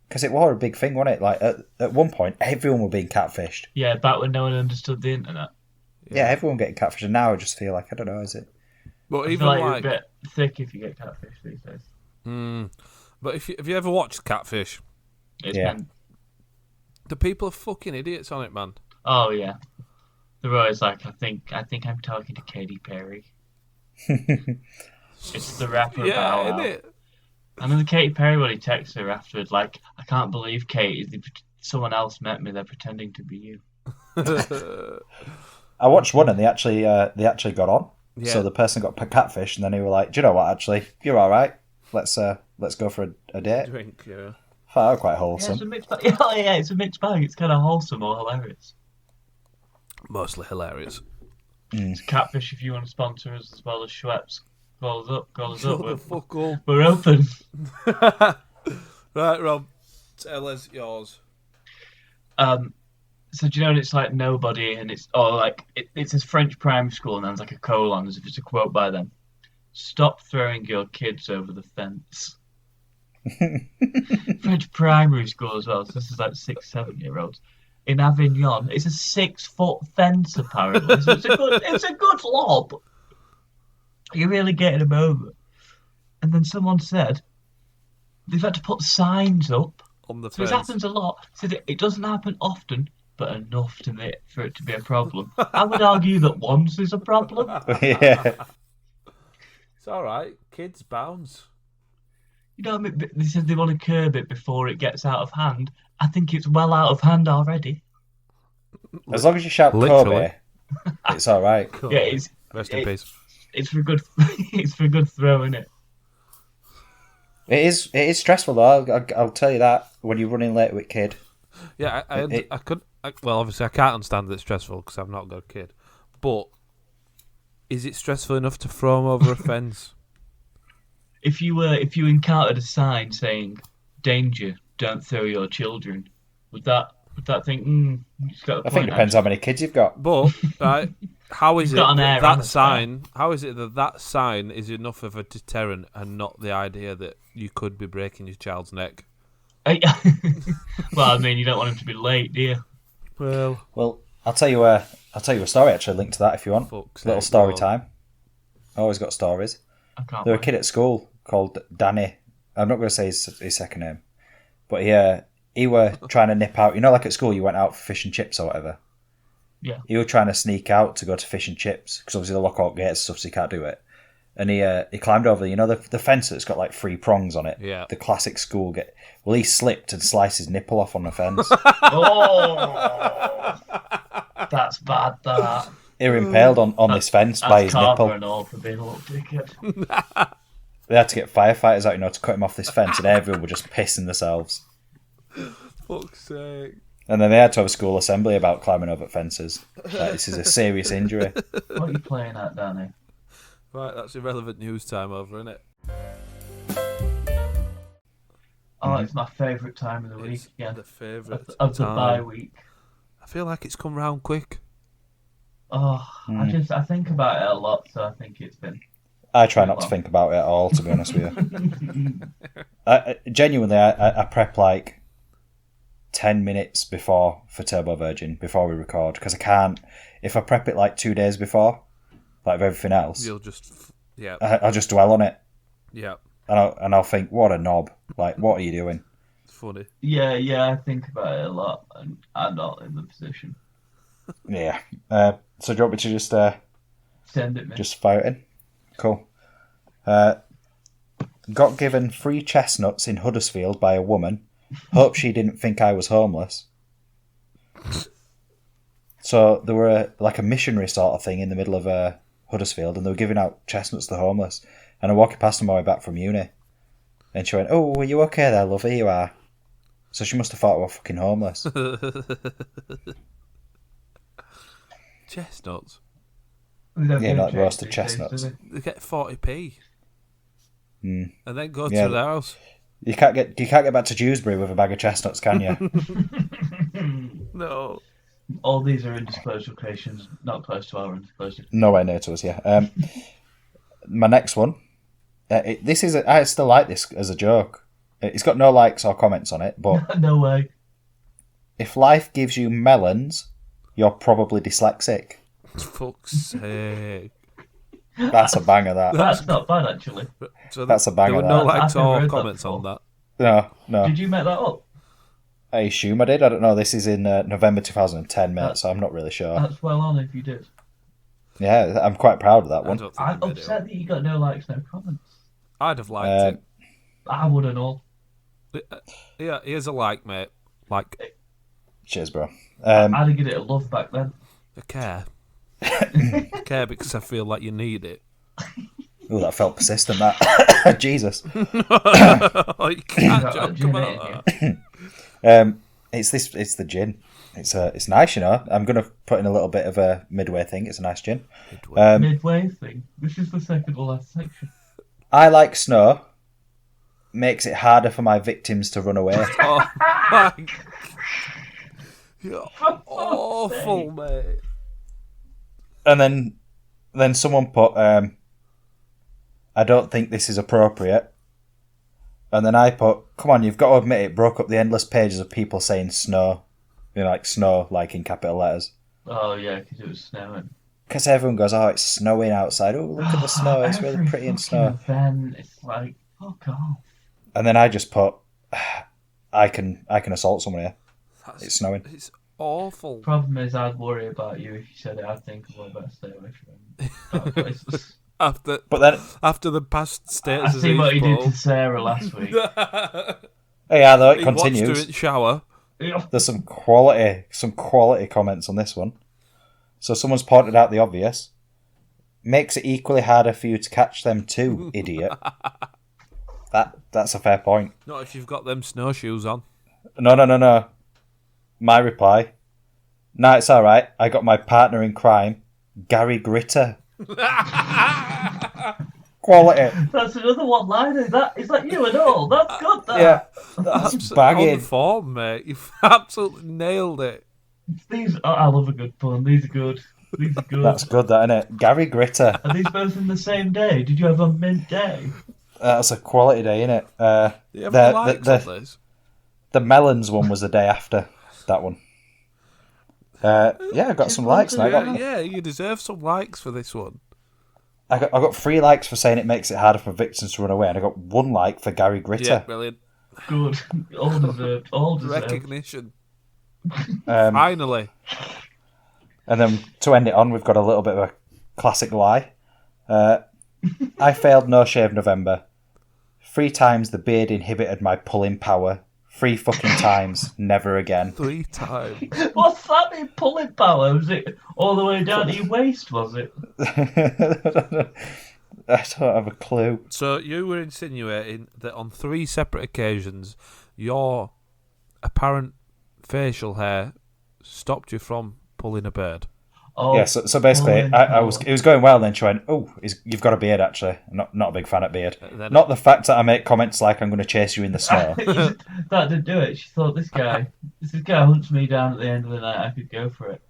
S3: Because it was a big thing, wasn't it? Like at one point, everyone was being catfished.
S2: Yeah, back when no one understood the internet.
S3: Yeah, everyone getting catfished. And now I just feel like, I don't know, is it?
S1: But
S2: I
S1: even
S2: feel like you're
S1: like,
S2: a bit thick if you get catfish these days.
S1: but if you ever watched Catfish,
S2: It's
S3: Yeah.
S2: meant.
S1: the people are fucking idiots on it, man.
S2: Oh yeah. They're always like, I think I'm talking to Katy Perry. It's the rapper
S1: Yeah,
S2: Bow Wow.
S1: isn't it?
S2: And then the Katy Perry when he texts her afterwards, like, I can't believe Kate, someone else met me. They're pretending to be you.
S3: I watched one and they actually got on.
S1: Yeah.
S3: So the person got catfish, and then they were like, "Do you know what? Actually, you're all right. Let's go for a date."
S1: Drink, yeah.
S3: I thought that was quite
S2: Yeah,
S3: wholesome.
S2: it's a mixed bag. Yeah, it's a mixed bag. It's kind of wholesome or hilarious.
S1: Mostly hilarious.
S2: It's catfish if you want to sponsor us as well as Schweppes. Call us up.
S1: Shut the fuck up.
S2: We're open.
S1: Right, Rob, tell us yours.
S2: So do you know, it's like nobody, and it's it's a French primary school, and there's like a colon as if it's a quote by them. Stop throwing your kids over the fence. French primary school as well. So this is like 6, 7-year-olds in Avignon. It's a 6-foot fence apparently. So it's a good lob. You're really getting them over. And then someone said they've had to put signs up.
S1: On the
S2: So it
S1: fence.
S2: happens a lot. So it doesn't happen often, but enough for it to be a problem. I would argue that once is a problem.
S3: Yeah.
S1: It's alright. Kids bounce.
S2: You know, they said they want to curb it before it gets out of hand. I think it's well out of hand already.
S3: As long as you shout
S1: Literally.
S3: Kobe, it's all right.
S2: Yeah, it's
S1: Rest in peace.
S2: it's for good. It's for good throw, isn't it?
S3: It is stressful though. I'll tell you that when you're running late with kid.
S1: Yeah, well, obviously I can't understand that it's stressful because I've not got a kid. But is it stressful enough to throw them over a fence?
S2: If you encountered a sign saying "Danger, don't throw your children," would that think? It's got a
S3: I think
S2: point,
S3: it depends how many kids you've got.
S1: But right, how is
S2: You've
S1: it
S2: got an air
S1: that
S2: and a
S1: sign? How is it that sign is enough of a deterrent and not the idea that you could be breaking your child's neck?
S2: Well, I mean, you don't want him to be late, do you?
S3: Well, I'll tell you a story actually linked to that if you want.
S1: Fuck's
S3: Little
S1: sake,
S3: story
S1: go on.
S3: time. Always got stories.
S2: I can't.
S3: There was a
S2: wait.
S3: kid at school called Danny. I'm not going to say his second name, but he were trying to nip out. You know, like at school, you went out for fish and chips or whatever.
S2: Yeah.
S3: He was trying to sneak out to go to fish and chips because obviously the lockout gates and stuff, so he can't do it. And he climbed over, the fence that's got like 3 prongs on it.
S1: Yeah.
S3: The classic school gate. Well, he slipped and sliced his nipple off on the fence.
S2: Oh, that's bad. That.
S3: He were impaled on this fence by his
S2: That's karma
S3: nipple.
S2: and all for being a little dickhead.
S3: They had to get firefighters out, to cut him off this fence, and everyone were just pissing themselves.
S1: Fuck's sake.
S3: And then they had to have a school assembly about climbing over fences. Like, this is a serious injury.
S2: What are you playing at, Danny?
S1: Right, that's irrelevant news time over, isn't it?
S2: Oh, it's my favourite time of the week.
S1: It's
S2: Yeah,
S1: the favourite
S2: of the
S1: time.
S2: bye week.
S1: I feel like it's come round quick.
S2: Oh, I think about it a lot, so I think it's been.
S3: I try not to think about it at all, to be honest with you. Genuinely, I prep like 10 minutes before for Turbo Virgin, before we record, because I can't. If I prep it like 2 days before, like with everything else,
S1: You'll just, yeah,
S3: I'll just dwell on it.
S1: yeah,
S3: And I'll think, what a knob. Like, what are you doing?
S1: it's funny.
S2: Yeah, I think about it a lot, and I'm not in the position.
S3: Yeah. So do you want me to just
S2: Send it, me.
S3: just fire it in? Cool. Got given free chestnuts in Huddersfield by a woman. Hope she didn't think I was homeless. So there were like a missionary sort of thing in the middle of Huddersfield, and they were giving out chestnuts to the homeless. And I'm walking past on my way back from uni, and she went, "Oh, are you okay there, love? Here you are." So she must have thought we were fucking homeless.
S1: Chestnuts.
S2: They don't
S3: Yeah,
S2: give
S3: like
S2: Jake
S3: roasted
S2: these days,
S3: chestnuts.
S2: do they?
S1: They get 40p. And then go
S3: Yeah.
S1: to the house.
S3: You can't get back to Dewsbury with a bag of chestnuts, can you?
S1: No.
S2: All these are undisclosed locations, not close to our undisclosed.
S3: Nowhere near to us, yeah. My next one. I still like this as a joke. It's got no likes or comments on it, but
S2: No way.
S3: if life gives you melons, you're probably dyslexic.
S1: Fuck's sake.
S3: That's a banger, that.
S2: That's not bad, actually.
S1: So
S3: That's a banger,
S1: There were no
S3: that.
S1: likes
S2: I've never
S1: or
S2: heard that
S1: comments on
S2: before.
S1: that.
S3: No.
S2: Did you make that up?
S3: I assume I did. I don't know. This is in November 2010, mate, so I'm not really sure.
S2: That's well on if you did.
S3: Yeah, I'm quite proud of that
S1: I
S3: one.
S1: don't think
S2: I'm
S1: I made it
S2: upset
S1: up.
S2: that you got no likes, no comments.
S1: I'd have liked
S2: I wouldn't all.
S1: it. Yeah, here's a like, mate. Like,
S3: Cheers, bro.
S2: I'd have given it a love back then.
S1: I care. I care because I feel like you need it.
S3: Oh, that felt persistent, that. Jesus.
S1: You can't
S2: Got
S1: joke
S2: gin
S1: about
S2: in
S1: that.
S3: It's the gin. It's nice, you know. I'm gonna put in a little bit of a midway thing. It's a nice gin.
S2: Midway thing. This is the second to last section.
S3: I like snow. Makes it harder for my victims to run away.
S1: Oh my God. You're awful, mate.
S3: And then someone put, I don't think this is appropriate. And then I put, come on, you've got to admit it broke up the endless pages of people saying snow. You know, like snow, like in capital letters.
S2: Oh, yeah, because it was snowing.
S3: Because everyone goes, oh, it's snowing outside. Oh, look at the snow. It's really
S2: Every
S3: pretty in
S2: fucking
S3: snow.
S2: event, it's like, fuck off.
S3: And then I just put, I can assault someone here.
S1: That's-
S3: It's snowing.
S1: It's awful.
S2: Problem is, I'd worry about you if you said it. I'd think, well, I better stay away from dark places.
S1: After the past
S2: I
S1: status
S2: see what he did to Sarah last week.
S3: Yeah, though, it
S1: He watched her
S3: continues.
S1: in the shower.
S3: There's some quality comments on this one. So someone's pointed out the obvious. Makes it equally harder for you to catch them too, idiot. That's a fair point.
S1: Not if you've got them snowshoes on.
S3: No. My reply. Nah, it's alright. I got my partner in crime, Gary Gritter. Quality.
S2: That's another one-liner. Is that you and all? That's good, that.
S3: Yeah, that's
S1: On
S3: bagging.
S1: form, mate. You've absolutely nailed it.
S2: I love a good pun. These are good. These are good.
S3: That's good, that, innit? Gary Gritter.
S2: Are these both in the same day? Did you have a midday?
S3: That's a quality day, innit?
S1: Do you have any likes on this?
S3: The melons one was the day after that one. Yeah, I got some likes. And
S1: Yeah, you deserve some likes for this one.
S3: I got 3 likes for saying it makes it harder for victims to run away, and I got 1 like for Gary
S1: Yeah,
S3: Gritter.
S1: brilliant.
S2: Good. All deserved. All deserved.
S1: Recognition.
S3: Um,
S1: Finally.
S3: and then to end it on, we've got a little bit of a classic lie. I failed No Shave November. 3 times the beard inhibited my pulling power. 3 fucking times, never again.
S1: 3 times.
S2: What's that mean, pulling power? Was it all the way down to your waist, was it?
S3: I don't have a clue.
S1: So you were insinuating that on 3 separate occasions, your apparent facial hair stopped you from pulling a bird.
S2: Oh,
S3: Yeah, so basically,
S2: pulling
S3: it was going well. Then she went, "Oh, you've got a beard. Actually, not a big fan of beard.
S1: Then-
S3: Not the fact that I make comments like I'm going to chase you in the snow."
S2: that didn't do it. She thought, this guy hunts me down at the end of the night, I could go for it.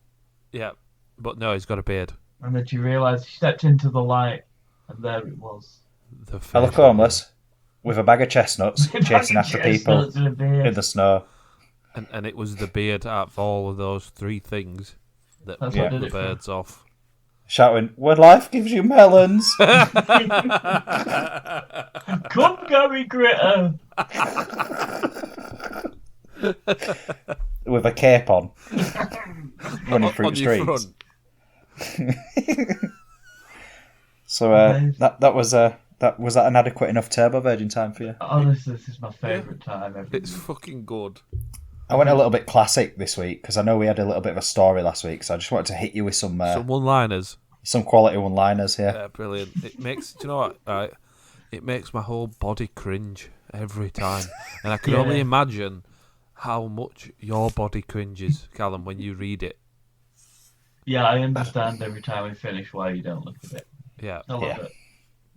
S1: Yeah, but no, he's got a beard.
S2: And then she realised, she stepped into the light, and there it was.
S1: The
S3: I look
S1: facial
S3: homeless with a bag of chestnuts, chasing after people
S2: Chestnuts and a beard.
S3: in the snow.
S1: hair. And it was the beard out of all of those 3 things that
S2: That's
S1: put
S2: what did
S1: the
S2: it for.
S1: birds off.
S3: Shouting, "When life gives you melons."
S2: Come, Gary Gritter!
S3: With a cape on, running through
S1: On
S3: the
S1: your
S3: streets.
S1: front.
S3: So
S2: Amazing.
S3: that was that an adequate enough Turbo Virgin time for you?
S2: Honestly, this is my favourite time ever.
S1: It's fucking good.
S3: I went a little bit classic this week because I know we had a little bit of a story last week, so I just wanted to hit you with some
S1: Some one-liners.
S3: quality one-liners here.
S1: Yeah, brilliant. It makes, do you know what? Right, it makes my whole body cringe every time, and I can
S2: Yeah.
S1: only imagine how much your body cringes, Callum, when you read it.
S2: Yeah, I understand every time we finish why you don't look at it.
S1: Yeah.
S2: I love
S3: Yeah.
S2: it.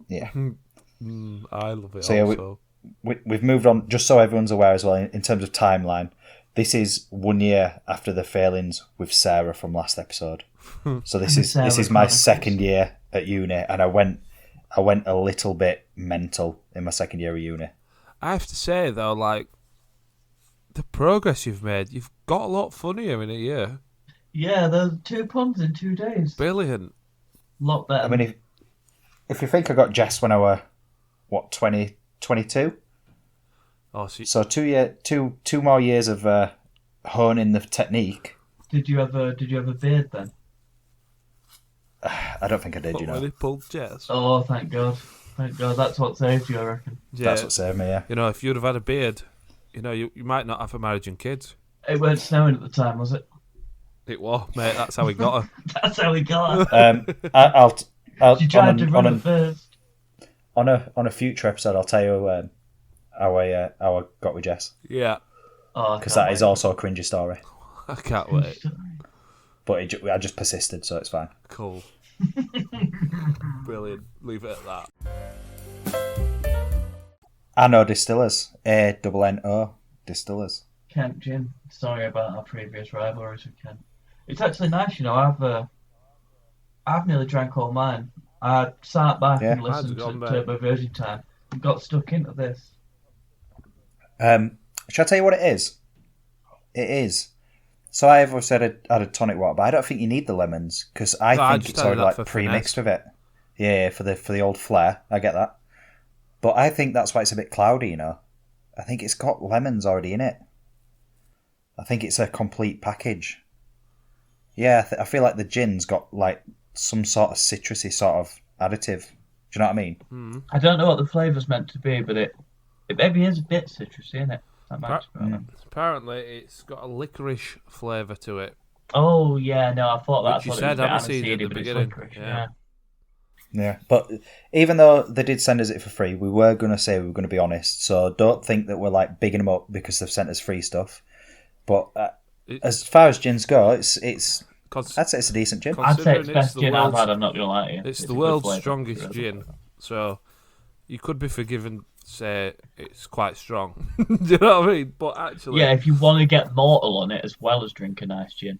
S3: Yeah.
S1: I love it
S3: So, yeah,
S1: also.
S3: We've moved on, just so everyone's aware as well, in terms of timeline. This is 1 year after the failings with Sarah from last episode. So this is
S2: Sarah
S3: my
S2: Chronicles.
S3: second year at uni, and I went a little bit mental in my second year of uni.
S1: I have to say, though, like, the progress you've made, you've got a lot funnier in a year.
S2: Yeah, those 2 puns in 2 days.
S1: Brilliant.
S2: Lot better.
S3: I mean, if you think I got Jess when I were, 22?
S1: Oh, so
S3: So 2 more years of honing the technique.
S2: Did you have a beard then?
S3: I don't think I did, you
S1: when
S3: know.
S1: he pulled Jess.
S2: Oh, thank God. Thank God. That's what saved you, I reckon.
S1: Yeah.
S3: That's what saved me, yeah.
S1: You know, if you'd have had a beard, you know, you might not have a marriage and kids.
S2: It weren't snowing at the time, was it?
S1: It was, mate. That's how he got her.
S2: That's how we got it.
S3: I'll
S2: You tried to run it first.
S3: on a future episode, I'll tell you how I got with Jess,
S1: Yeah.
S2: Oh,
S3: because that is also a cringy story.
S1: I can't wait.
S3: But I just persisted, so it's fine.
S1: Cool. Brilliant. Leave it at that.
S3: Anno Distillers, ANNO Distillers.
S2: Kent Gin. Sorry about our previous rivalries with Kent. It's actually nice, you know. I've nearly drank all mine. I sat back
S3: Yeah.
S2: and listened
S1: Mine's gone,
S2: to
S1: mate.
S2: Turbo Virgin Time and got stuck into this.
S3: Shall I tell you what it is? It is. So I have said I had a tonic water, but I don't think you need the lemons because I
S1: No, I
S3: think
S1: just
S3: it's
S1: added
S3: already
S1: that
S3: like
S1: for
S3: pre-mixed with it. Yeah, for the old flair. I get that. But I think that's why it's a bit cloudy, you know. I think it's got lemons already in it. I think it's a complete package. Yeah, I feel like the gin's got like some sort of citrusy sort of additive. Do you know what I mean?
S2: I don't know what the flavour's meant to be, but it maybe is a bit citrusy, isn't it? That might just be what I meant.
S1: Apparently, it's got a licorice flavour to it.
S2: Oh yeah, no, I thought that.
S1: Which you
S2: I thought
S1: said,
S2: it was
S1: aniseed at the
S2: but it's
S1: beginning.
S2: licorice,
S1: Yeah.
S3: Yeah, but even though they did send us it for free, we were going to say we were going to be honest. So don't think that we're like bigging them up because they've sent us free stuff. But as far as gins go, it's I'd say it's a decent gin.
S2: I'd say it's
S1: Considering
S2: best
S1: the
S2: gin I've
S1: world's-
S2: had. I'm not gonna lie to you.
S1: It's
S2: a
S1: the
S2: good
S1: world's
S2: flavour,
S1: strongest
S2: really.
S1: gin, so you could be forgiven. Say it's quite strong. Do you know what I mean? But actually,
S2: Yeah, if you want to get mortal on it as well as drink a nice gin.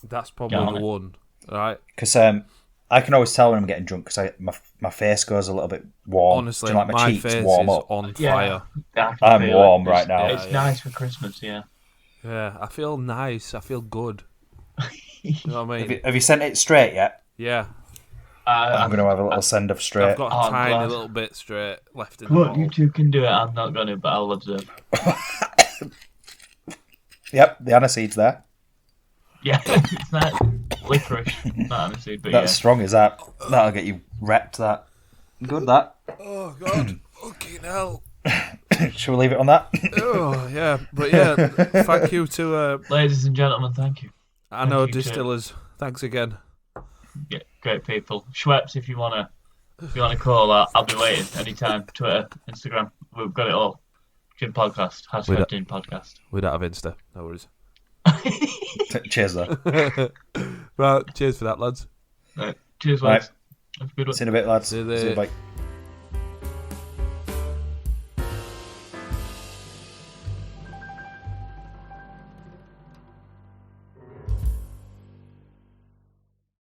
S1: that's probably
S2: Get on
S1: the
S2: it.
S1: one, right?
S3: Because I can always tell when I'm getting drunk because my face goes a little bit warm.
S1: Honestly,
S3: Do you know, like
S1: my
S3: cheeks
S1: face
S3: warm
S1: is
S3: up.
S1: on
S2: Yeah.
S1: fire.
S2: I can
S3: I'm
S2: feel
S3: warm
S2: it.
S3: right now.
S2: It's
S1: Yeah,
S2: nice for Christmas, yeah.
S1: Yeah, I feel nice. I feel good. You know what I mean?
S3: Have you sent it straight yet?
S1: Yeah,
S3: I'm going to have a little send off straight.
S1: I've got
S2: Oh,
S1: a
S2: I'm
S1: tiny
S2: glad.
S1: little bit straight left in the
S2: Look,
S1: bottle.
S2: you two can do it. I'm not going to, but I'll observe.
S3: Yep, the aniseed's there.
S2: Yeah, it's nice. Licorice, not aniseed, but
S3: That's strong as that. That'll get you wrecked. That good. That.
S1: Oh God, fucking hell.
S3: Shall we leave it on that?
S1: Oh yeah, but yeah, thank you to
S2: yeah. Ladies and gentlemen, thank you.
S1: Anno
S2: Thank you,
S1: Distillers. Thanks again.
S2: Yeah, great people. Schweppes, if you wanna call, I'll be waiting anytime. Twitter, Instagram, we've got it all. Gin podcast, hashtag Gin podcast.
S1: We don't have Insta. No worries.
S3: Cheers, though.
S1: Right, cheers for that, lads.
S2: Right, cheers,
S3: Right.
S2: lads. Have a good one.
S3: See you in a bit, lads.
S1: See you there.
S3: See you, bye.